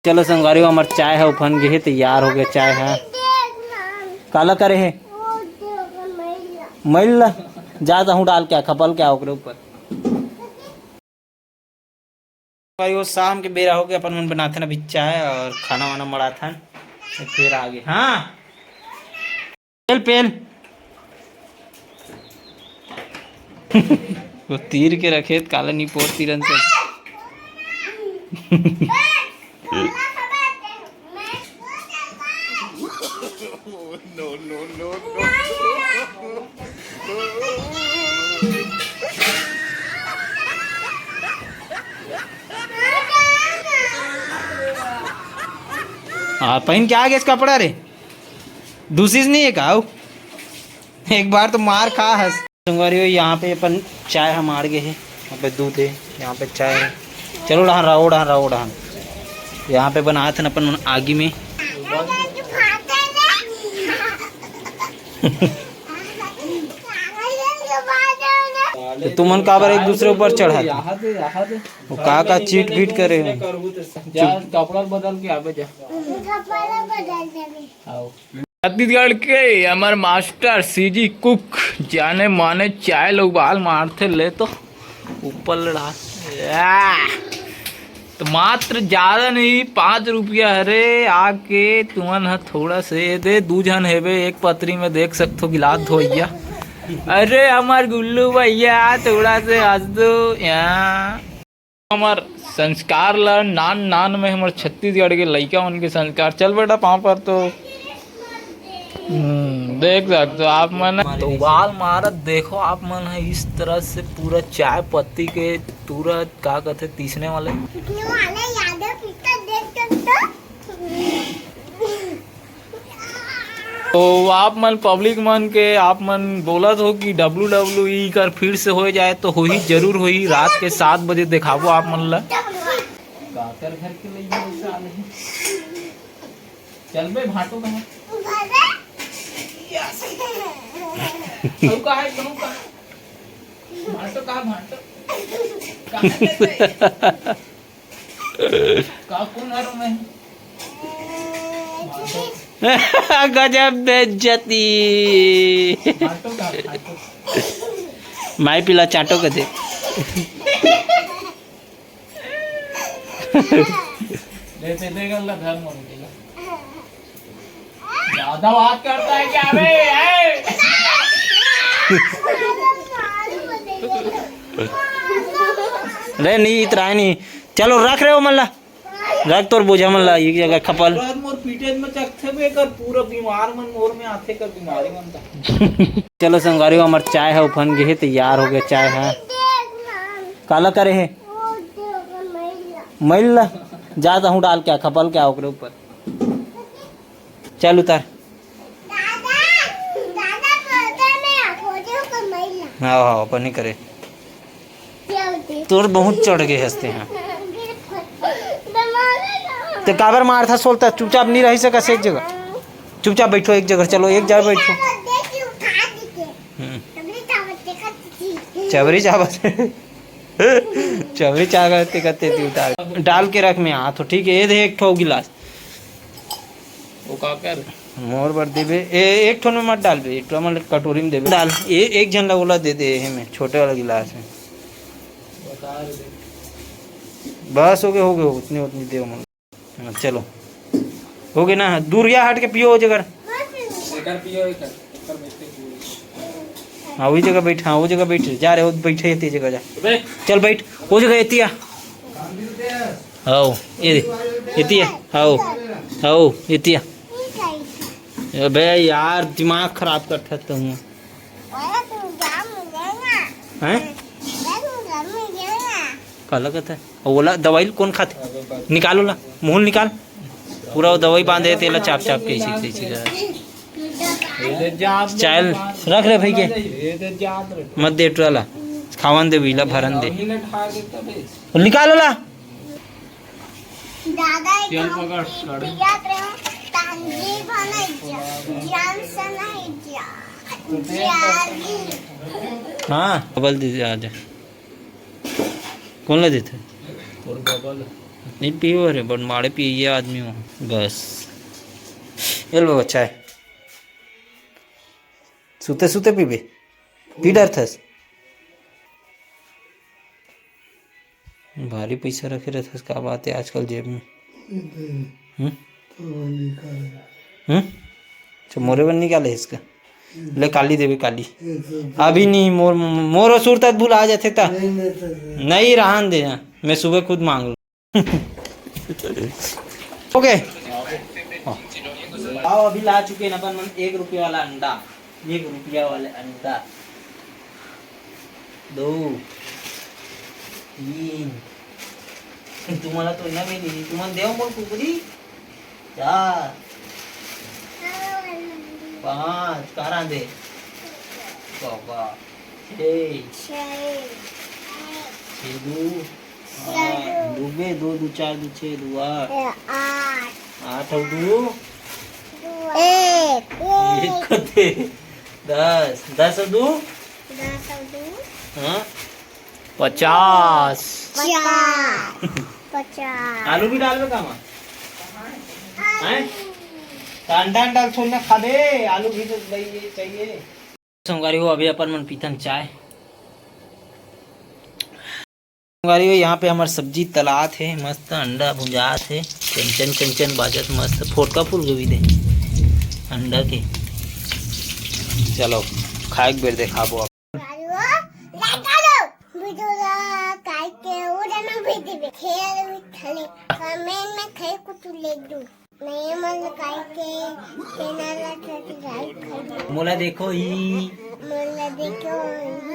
चलो संगवारी हमार चाय है उफन गे तैयार हो गया। चाय है काला करे है मैल जाता हूँ डाल क्या खपल क्या ओकरे ऊपर। वो शाम के बेरा हो गया अपन मन बनाते ना अभी चाय और खाना वाना मड़ा था फिर आगे। हाँ पेल पेल वो तीर के रखे काला नहीं पोर तीरन से हाँ पहन के आ गए इस कपड़ा रे दूसरी नहीं है का एक बार तो मार खा हंस संगवारी हो। यहाँ पे अपन चाय हम आड़ गए हैं। यहाँ पे दूध है यहाँ पे चाय है। चलो डहान रहो डहान रहो डहान यहाँ पे बनाए थे अपन आगे में तुमन काबर एक दूसरे ऊपर चढ़ा वो का चीट पीट करे कपड़ा बदल के आवे जा छत्तीसगढ़ के हमारे मास्टर सीजी कुक जाने माने चाय लोग उबाल मारते ले तो ऊपर लड़ा तो मात्र ज्यादा नहीं 5 रुपया अरे आके तुमन है थोड़ा से दे 2 जन हेवे एक पतरी में देख सकते हो गिलास धोइया। अरे हमार गुल्लू भैया थोड़ा से हंस दो यहाँ हमार संस्कार ला नान नान में हमारे छत्तीसगढ़ के लड़का उनके संस्कार चल बेटा पाँव पर तो देख सकते हो आप मन तो उबाल मारत देखो आप मन है इस तरह से पूरा चाय पत्ती के पूरा क्या कहते तीसने वाले तो आप मन पब्लिक मन के आप मन बोलत हो कि WWE कर फिर से हो जाए तो हो ही जरूर हो ही रात के 7 बजे दिखाबो आप मन ला घर के लिए चल बे भाटो कहाँ का है कहूं का भाटो का भाटो का कौन हरो में गजब बेइज्जती भाटो का भाटो माई पिला चाटो के दे लेते देगा अल्लाह घर में उनकेगा ज्यादा बात करता है क्या बे रे नहीं इतना नहीं चलो रख रहे हो मल्ला रख तोर बोझा मल्ला एक जगह खपल मोर पीटे में चखथे बे कर पूरा बीमार मन मोर में आथे कर बीमारी मन का चलो संगवारी हमार चाय है उफन गे तैयार हो गया। चाय है काला करे है मैल जाता हूँ डाल क्या खपल क्या ओकरे ऊपर चल उतार हाँ हाँ अपन ही करे तोर बहुत चढ़ गए हंसते हैं तो काबर मार था सोलता चुपचाप नहीं रह सका एक जगह चुपचाप बैठो एक जगह चलो एक जगह बैठो चबरी चावत चबरी चावत करते उतार डाल के रख में हाथ ठीक है ये दे एक ठो गिलास वो का कर मोर बर देबे एक ठो में मत डाल बे एक ठो में कटोरी में देबे डाल ये एक जन लगोला दे दे में छोटे वाला गिलास में बस हो गए उतनी उतनी दे मन चलो हो गए ना दूर या हट के पियो जगह हाँ वही जगह बैठ हाँ वो जगह बैठ जा रहे हो बैठे थे जगह जा चल बैठ वो जगह एतिया आओ ये एतिया आओ आओ एतिया बे यार दिमाग खराब करता तुम हैं काला कहता है बोला दवाई कौन खाते निकालो ला मुँह निकाल पूरा वो दवाई बांधे तेला चाप चाप के इसी चाय रख रहे भाई के मत दे टोला खावन दे बीला भरन दे निकालो ला चल पकड़ हाँ बबल दे आ जा कौन ला देते और बबल नहीं पियो रे बनमाड़े पिए आदमी हो बस ये लो अच्छा है सूते सूते पीबे पी डर थस भारी पैसा रखे रहते क्या बात है आजकल जेब में तो मोरे बन निकाले इसका ले काली देवी काली अभी नहीं मोर मोर सुरता भूल आ जाते था नहीं रहन देना मैं सुबह खुद मांग लूँ ओके आओ अभी ला चुके हैं अपन 1 रुपये वाला अंडा 1 रुपया वाले अंडा 2 3 तुम्हाला तो ना मिली तुम्हाला देव मोर कुकरी 4 5 कारा दे बाबा 6 डूबे 2 2 4 2 6 2 8 2 1 10 10 2 हाँ 50 आलू भी डाल का माँ अंडा अंडा छोड़ना खा दे आलू भी तो चाहिए संगारी हो अभी अपन मन पीतन चाय संगारी हो यहाँ पे हमारे सब्जी तलात है मस्त अंडा भुंजात है कंचन कंचन बाजत मस्त फोटका फूल गोभी दे अंडा के चलो खाए बेर दे खाबो मोला देखो ही मोला देखो ही